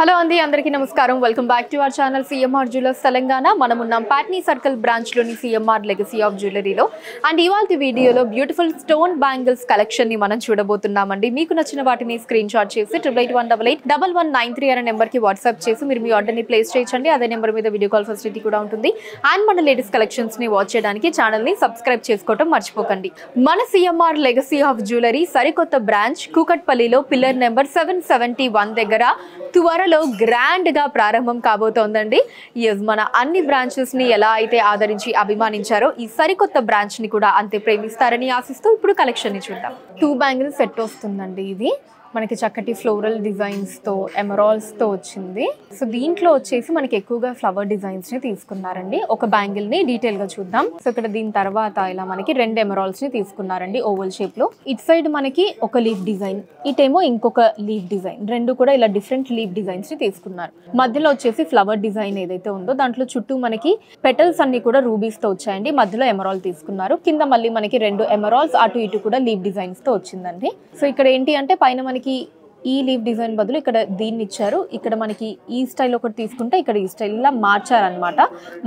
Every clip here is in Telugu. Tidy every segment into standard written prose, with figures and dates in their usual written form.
హలో అండి అందరికీ నమస్కారం welcome back to our channel CMR jewellers Telangana మనం ఉన్నాం పాట్నీ సర్కిల్ బ్రాంచ్ లోని సిఎంఆర్ లెగసీ ఆఫ్ జ్యువెలరీలో అండ్ ఇవాల్టి వీడియోలో బ్యూటిఫుల్ స్టోన్ బ్యాంగిల్స్ కలెక్షన్ ని మనం చూడబోతున్నామండి మీకు నచ్చిన వాటిని స్క్రీన్ షాట్ చేసి 8818881193 అనే నెంబర్ కి వాట్సాప్ చేసి మీరు మీ ఆర్డర్ ని ప్లేస్ చేయొచ్చండి అదే నెంబర్ మీద వీడియో కాల్ ఫెసిలిటీ కూడా ఉంటుంది అండ్ మన లేటెస్ట్ కలెక్షన్స్ ని వాచ్ చేయడానికి ఛానల్ ని సబ్స్క్రైబ్ చేసుకోవడం మర్చిపోకండి మన సిఎంఆర్ లెగసీ ఆఫ్ జ్యువెలరీ సరికొత్త బ్రాంచ్ కూకట్పల్లిలో పిల్లర్ నెంబర్ 771 దగ్గర త్వరలో గ్రాండ్ గా ప్రారంభం కాబోతోందండి. మన అన్ని బ్రాంచెస్ ని ఎలా అయితే ఆదరించి అభిమానించారో ఈ సరికొత్త బ్రాంచ్ ని కూడా అంతే ప్రేమిస్తారని ఆశిస్తూ ఇప్పుడు కలెక్షన్ ని చూద్దాం. 2 బ్యాంగిల్ సెట్ వస్తుందండి. ఇది మనకి చక్కటి ఫ్లోరల్ డిజైన్స్ తో ఎమరాల్డ్స్ తో వచ్చింది. సో దీంట్లో వచ్చేసి మనకి ఎక్కువగా ఫ్లవర్ డిజైన్స్ ని తీసుకున్నారండి. ఒక బ్యాంగిల్ ని డీటెయిల్ గా చూద్దాం. సో ఇక్కడ దీని తర్వాత ఇలా మనకి 2 ఎమరాల్డ్స్ ని తీసుకున్నారండి ఓవల్ షేప్ లో. ఇట్ సైడ్ మనకి ఒక లీఫ్ డిజైన్, ఇటేమో ఇంకొక లీఫ్ డిజైన్, రెండు కూడా ఇలా డిఫరెంట్ లీఫ్ డిజైన్స్ ని తీసుకున్నారు. మధ్యలో వచ్చేసి ఫ్లవర్ డిజైన్ ఏదైతే ఉందో దాంట్లో చుట్టూ మనకి పెటల్స్ అన్ని కూడా రూబీస్ తో వచ్చాయండి. మధ్యలో ఎమరాల్డ్ తీసుకున్నారు. కింద మళ్ళీ మనకి 2 ఎమరాల్డ్స్ అటు ఇటు కూడా లీఫ్ డిజైన్స్ తో వచ్చిందండి. సో ఇక్కడ ఏంటి అంటే పైన మనకి ఈ లీఫ్ డిజైన్ బదులు ఇక్కడ దీన్ని ఇచ్చారు. ఇక్కడ మనకి ఈ స్టైల్ ఒకటి తీసుకుంటే ఇక్కడ ఈ స్టైల్ ఇలా మార్చారనమాట.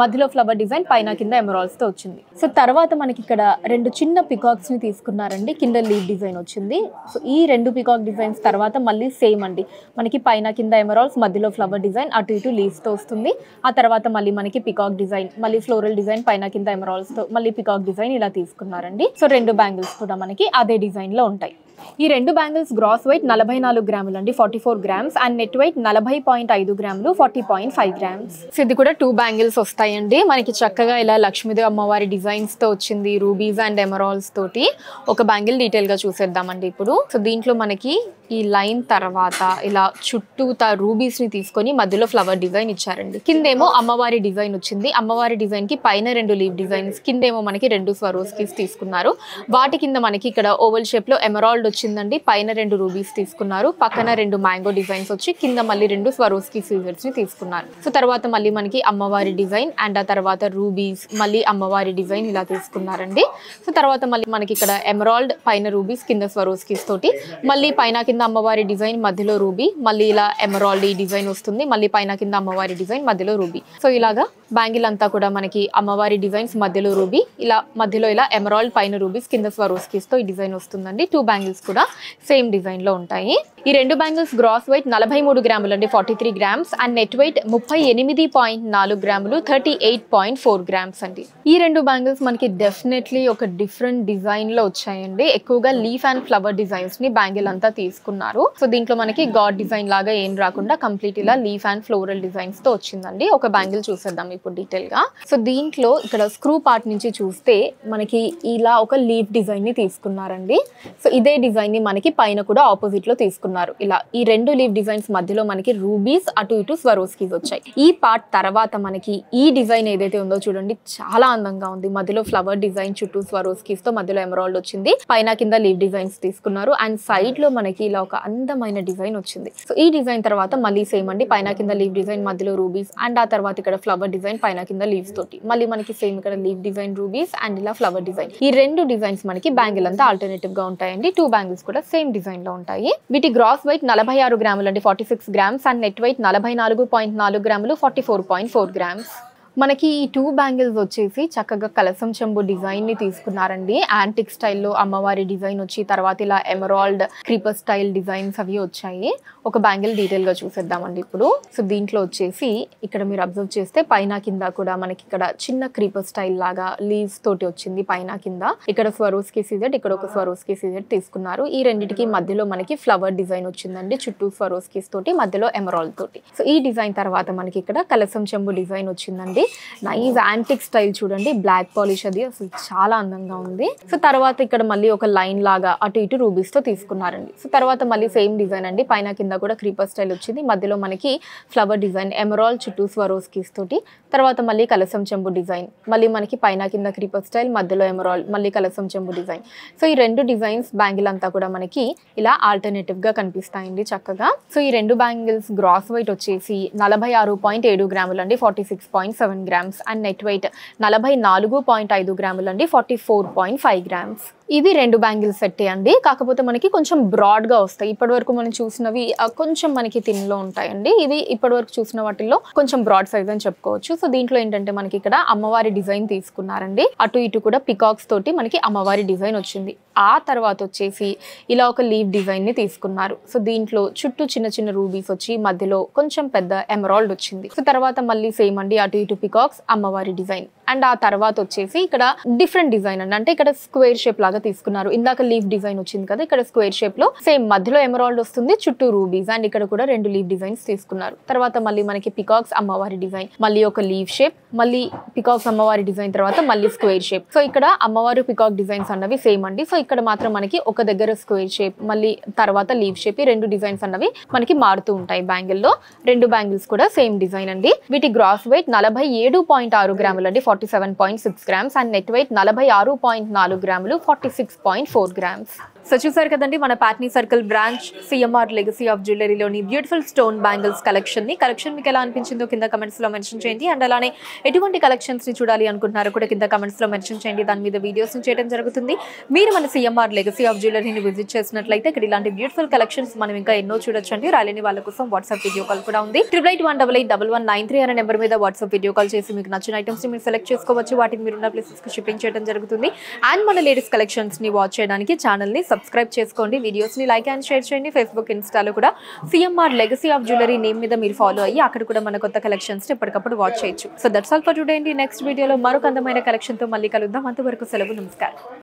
మధ్యలో ఫ్లవర్ డిజైన్, పైన కింద ఎమరాల్డ్స్ తో వచ్చింది. సో తర్వాత మనకి ఇక్కడ 2 చిన్న పికాక్స్ ని తీసుకున్నారండి. కింద లీఫ్ డిజైన్ వచ్చింది. సో ఈ 2 పికాక్ డిజైన్స్ తర్వాత మళ్ళీ సేమ్ అండి. మనకి పైన కింద ఎమరాల్డ్స్, మధ్యలో ఫ్లవర్ డిజైన్, అటు ఇటు లీవ్స్ తో వస్తుంది. ఆ తర్వాత మళ్ళీ మనకి పికాక్ డిజైన్, మళ్ళీ ఫ్లోరల్ డిజైన్, పైన కింద ఎమరాల్డ్స్ తో మళ్ళీ పికాక్ డిజైన్ ఇలా తీసుకున్నారండి. సో 2 బ్యాంగిల్స్ కూడా మనకి అదే డిజైన్ లో ఉంటాయి. ఈ 2 బ్యాంగిల్స్ గ్రాస్ వెయిట్ 44 గ్రాములు అండి, 44 గ్రామ్స్, అండ్ నెట్ వెయిట్ 40.5 గ్రాములు, 40.5 గ్రామ్స్. సో ఇది కూడా 2 బ్యాంగిల్స్ వస్తాయండి. మనకి చక్కగా ఇలా లక్ష్మీదేవి అమ్మవారి డిజైన్స్ తో వచ్చింది, రూబీస్ అండ్ ఎమరాల్డ్స్ తోటి. ఒక బ్యాంగిల్ డీటెయిల్ గా చూసేద్దామండి ఇప్పుడు. సో దీంట్లో మనకి ఈ లైన్ తర్వాత ఇలా చుట్టూ రూబీస్ ని తీసుకొని మధ్యలో ఫ్లవర్ డిజైన్ ఇచ్చారండి. కిందేమో అమ్మవారి డిజైన్ వచ్చింది. అమ్మవారి డిజైన్ కి పైన 2 లీఫ్ డిజైన్స్, కిందేమో మనకి 2 స్వరోస్కీస్ తీసుకున్నారు. వాటి కింద మనకి ఇక్కడ ఓవల్ షేప్ లో ఎమరాల్డ్ వచ్చిందండి. పైన 2 రూబీస్ తీసుకున్నారు. పక్కన 2 మ్యాంగో డిజైన్స్ వచ్చి కింద మళ్ళీ 2 స్వరోస్కీ సీజర్స్ ని తీసుకున్నారు. సో తర్వాత మళ్ళీ మనకి అమ్మవారి డిజైన్ అండ్ ఆ తర్వాత రూబీస్, మళ్ళీ అమ్మవారి డిజైన్ ఇలా తీసుకున్నారండి. సో తర్వాత మళ్ళీ మనకి ఇక్కడ ఎమరాల్డ్, పైన రూబీస్, కింద స్వరోస్కీస్ తోటి, మళ్ళీ పైన కింద అమ్మవారి డిజైన్, మధ్యలో రూబీ, మళ్ళీ ఇలా ఎమరాల్డ్ ఈ డిజైన్ వస్తుంది. మళ్ళీ పైన కింద అమ్మవారి డిజైన్, మధ్యలో రూబీ. సో ఇలాగా బ్యాంగిల్ అంతా కూడా మనకి అమ్మవారి డిజైన్స్, మధ్యలో రూబీ, ఇలా మధ్యలో ఇలా ఎమరాల్డ్, పైన రూబీస్, కింద స్వరోస్కీస్ తో ఈ డిజైన్ వస్తుందండి. 2 బ్యాంగిల్స్ కూడా సేమ్ డిజైన్ లో ఉంటాయి. ఈ 2 బ్యాంగిల్స్ గ్రాస్ వెయిట్ 43 గ్రాములు అండి, 43 గ్రామ్స్, అండ్ నెట్ వెయిట్ 38.4 గ్రాములు, 38.4 గ్రామ్స్ అండి. ఈ 2 బ్యాంగిల్స్ మనకి డెఫినెట్లీ ఒక డిఫరెంట్ డిజైన్ లో వచ్చాయండి. ఎక్కువగా లీఫ్ అండ్ ఫ్లవర్ డిజైన్స్ ని బ్యాంగిల్ అంతా తీసుకున్నారు. సో దీంట్లో మనకి గాడ్ డిజైన్ లాగా ఏం రాకుండా కంప్లీట్ ఇలా లీఫ్ అండ్ ఫ్లోరల్ డిజైన్స్ తో వచ్చిందండి. ఒక బ్యాంగిల్ చూసేద్దాం ఇప్పుడు డీటెయిల్ గా. సో దీంట్లో ఇక్కడ స్క్రూ పార్ట్ నుంచి చూస్తే మనకి ఇలా ఒక లీఫ్ డిజైన్ ని తీసుకున్నారండి. సో ఇదే డిజైన్ ని మనకి పైన కూడా ఆపోజిట్ లో తీసుకున్నారు. ఇలా ఈ 2 లీఫ్ డిజైన్స్ మధ్యలో మనకి రూబీస్, అటు ఇటు స్వరోస్కీస్ వచ్చాయి. ఈ పార్ట్ తర్వాత మనకి ఈ డిజైన్ ఏదైతే ఉందో చూడండి, చాలా అందంగా ఉంది. మధ్యలో ఫ్లవర్ డిజైన్, చుట్టూ స్వరోస్కీస్ తో మధ్యలో ఎమరాల్డ్ వచ్చింది. పైన కింద లీఫ్ డిజైన్స్ తీసుకున్నారు. అండ్ సైడ్ లో మనకి ఇలా ఒక అందమైన డిజైన్ వచ్చింది. సో ఈ డిజైన్ తర్వాత మళ్ళీ సేమ్ అండి. పైన కింద లీఫ్ డిజైన్, మధ్యలో రూబీస్, అండ్ ఆ తర్వాత ఇక్కడ ఫ్లవర్ డిజైన్, పైన కింద లీవ్స్ తోటి మళ్ళీ మనకి సేమ్ ఇక్కడ లీఫ్ డిజైన్, రూబీస్, అండ్ ఇలా ఫ్లవర్ డిజైన్. ఈ 2 డిజైన్స్ మనకి బ్యాంగిల్ అంతా ఆల్టర్నేటివ్ గా ఉంటాయండి. 2 బ్యాంగిల్స్ కూడా సేమ్ డిజైన్ లో ఉంటాయి. వీటి గ్రాస్ వెయిట్ 46 గ్రాములు అండి, 46 గ్రామ్స్, అండ్ నెట్ వెయిట్ 44.4 గ్రాములు, 44.4 గ్రామ్స్. మనకి ఈ 2 బ్యాంగిల్స్ వచ్చేసి చక్కగా కలసం చెంబు డిజైన్ ని తీసుకున్నారండి. యాంటిక్ స్టైల్లో అమ్మవారి డిజైన్ వచ్చి తర్వాత ఇలా ఎమరాల్డ్ క్రీపర్ స్టైల్ డిజైన్స్ అవి వచ్చాయి. ఒక బ్యాంగిల్ డీటెయిల్ గా చూసేద్దామండి ఇప్పుడు. సో దీంట్లో వచ్చేసి ఇక్కడ మీరు అబ్జర్వ్ చేస్తే పైన కింద కూడా మనకి ఇక్కడ చిన్న క్రీపర్ స్టైల్ లాగా లీవ్స్ తోటి వచ్చింది. పైన కింద ఇక్కడ స్వరోస్కీ సీజెట్, ఇక్కడ ఒక స్వరోస్కీ సీజెట్ తీసుకున్నారు. ఈ రెండింటికి మధ్యలో మనకి ఫ్లవర్ డిజైన్ వచ్చిందండి, చుట్టూ స్వరోస్కీస్ తోటి, మధ్యలో ఎమరాల్డ్ తోటి. సో ఈ డిజైన్ తర్వాత మనకి ఇక్కడ కలసం చెంబు డిజైన్ వచ్చిందండి. నైస్ యాంటిక్ స్టైల్ చూడండి, బ్లాక్ పాలిష్, అది అసలు చాలా అందంగా ఉంది. సో తర్వాత ఇక్కడ మళ్ళీ ఒక లైన్ లాగా అటు ఇటు రూబీస్ తో తీసుకున్నారండి. సో తర్వాత మళ్ళీ సేమ్ డిజైన్ అండి. పైన కింద కూడా క్రీపర్ స్టైల్ వచ్చింది. మధ్యలో మనకి ఫ్లవర్ డిజైన్, ఎమరాల్డ్, చుట్టూ స్వరోస్కీస్ తోటి. తర్వాత మళ్ళీ కలసం చెంబు డిజైన్, మళ్ళీ మనకి పైన కింద క్రీపర్ స్టైల్, మధ్యలో ఎమరాల్డ్, మళ్ళీ కలసం చెంబు డిజైన్. సో ఈ 2 డిజైన్స్ బ్యాంగిల్ అంతా కూడా మనకి ఇలా ఆల్టర్నేటివ్ గా కనిపిస్తాయండి చక్కగా. సో ఈ 2 బ్యాంగిల్స్ గ్రాస్ వెయిట్ వచ్చేసి 46.7 గ్రాములు అండి, 46.7 గ్రామ్స్, అండ్ నెట్ వెయిట్ 44.5 గ్రాములు అండి, 44.5 గ్రామ్స్. ఇవి 2 బ్యాంగిల్ సెట్టే అండి. కాకపోతే మనకి కొంచెం బ్రాడ్‌గా వస్తాయి. ఇప్పటివరకు మనం చూసినవి కొంచెం మనకి థిన్‌లో ఉంటాయండి. ఇవి ఇప్పటివరకు చూసిన వాటిల్లో కొంచెం బ్రాడ్ సైజ్ అని చెప్పుకోవచ్చు. సో దీంట్లో ఏంటంటే మనకి ఇక్కడ అమ్మవారి డిజైన్ తీసుకున్నారండి. అటు ఇటు కూడా పికాక్స్ తోటి మనకి అమ్మవారి డిజైన్ వచ్చింది. ఆ తర్వాత వచ్చేసి ఇలా ఒక లీవ్ డిజైన్ ని తీసుకున్నారు. సో దీంట్లో చుట్టూ చిన్న చిన్న రూబీస్ వచ్చి మధ్యలో కొంచెం పెద్ద ఎమరాల్డ్ వచ్చింది. సో తర్వాత మళ్ళీ సేమ్ అండి, అటు ఇటు పికాక్స్ అమ్మవారి డిజైన్. అండ్ ఆ తర్వాత వచ్చేసి ఇక్కడ డిఫరెంట్ డిజైన్ అండి, అంటే ఇక్కడ స్క్వేర్ షేప్ లాగా తీసుకున్నారు. ఇందాక లీవ్ డిజైన్ వచ్చింది కదా, ఇక్కడ స్క్వేర్ షేప్ లో సేమ్ మధ్యలో ఎమరాల్డ్ వస్తుంది, చుట్టూ రూబీస్. అండ్ ఇక్కడ కూడా 2 లీవ్ డిజైన్స్ తీసుకున్నారు. తర్వాత మళ్ళీ మనకి పికాక్స్ అమ్మవారి డిజైన్, మళ్ళీ ఒక లీవ్ షేప్, మళ్ళీ పికాక్స్ అమ్మవారి డిజైన్, తర్వాత మళ్ళీ స్క్వేర్ షేప్. సో ఇక్కడ అమ్మవారు పికాక్ డిజైన్స్ అన్నవి సేమ్ అండి. సో ఇక్కడ మాత్రం మనకి ఒక దగ్గర స్క్వేర్ షేప్, మళ్ళీ తర్వాత లీవ్ షేప్, ఈ 2 డిజైన్స్ అన్నవి మనకి మారుతూ ఉంటాయి బ్యాంగిల్లో. 2 బ్యాంగిల్స్ కూడా సేమ్ డిజైన్ అండి. వీటి గ్రాస్ వెయిట్ 47.6 గ్రాములు అండి, 47.6 గ్రామ్స్. అండ్ నెట్ వెయిట్ 46.4 గ్రాములు, 46.4 గ్రామ్స్. సో చూసారు కదండి మన Patny circle branch CMR legacy of జ్యువెలరీలోని బ్యూటిఫుల్ స్టోన్ బ్యాంగిల్స్ కలెక్షన్ మీకు ఎలా అనిపించిందో కింద కమెంట్స్ లో మెన్షన్ చేయండి. అండ్ అలానే ఎటువంటి కలెక్షన్స్ ని చూడాలి అనుకుంటున్నారో కూడా కింద కమెంట్స్ లో మెన్షన్ చేయండి. దాని మీద వీడియోస్ చేయడం జరుగుతుంది. మీరు మన సిఎంఆర్ లెగసీ ఆఫ్ జ్యువెలరీని విజిట్ చేసినట్లయితే ఇక్కడ ఇలాంటి బ్యూటిఫుల్ కలెక్షన్స్ మనం ఇంకా ఎన్నో చూడొచ్చండి. రాలేని వాళ్ళ కోసం వాట్సాప్ వీడియో కాల్ కూడా ఉంది. 8881881193 అనే నెంబర్ మీద వాట్సాప్ వీడియో కాల్ చేసి మీకు నచ్చిన ఐటమ్స్ ని మీరు సెలెక్ట్ చేసుకోవచ్చు. వాటిని మీరు ఉన్న ప్లేసెస్ కి షిప్పింగ్ చేయడం జరుగుతుంది. అండ్ మన లేటెస్ట్ కలెక్షన్స్ ని వాచ్ చేయడానికి ఛానల్ ని సబ్స్క్రైబ్ చేసుకోండి. వీడియోస్ ని లైక్ అండ్ షేర్ చేయండి. ఫేస్బుక్, ఇన్స్టాలో కూడా CMR legacy of jewellery name మీద మీరు ఫాలో అయ్యి అక్కడ కూడా మన కొత్త కలెక్షన్స్ ని ఎప్పటికప్పుడు వాచ్ చేయొచ్చు. So that's all for today అండి. నెక్స్ట్ వీడియోలో మరొక అందమైన కలెక్షన్ తో మళ్ళీ కలుద్దాం. అంతవరకు సెలవు, నమస్కారం.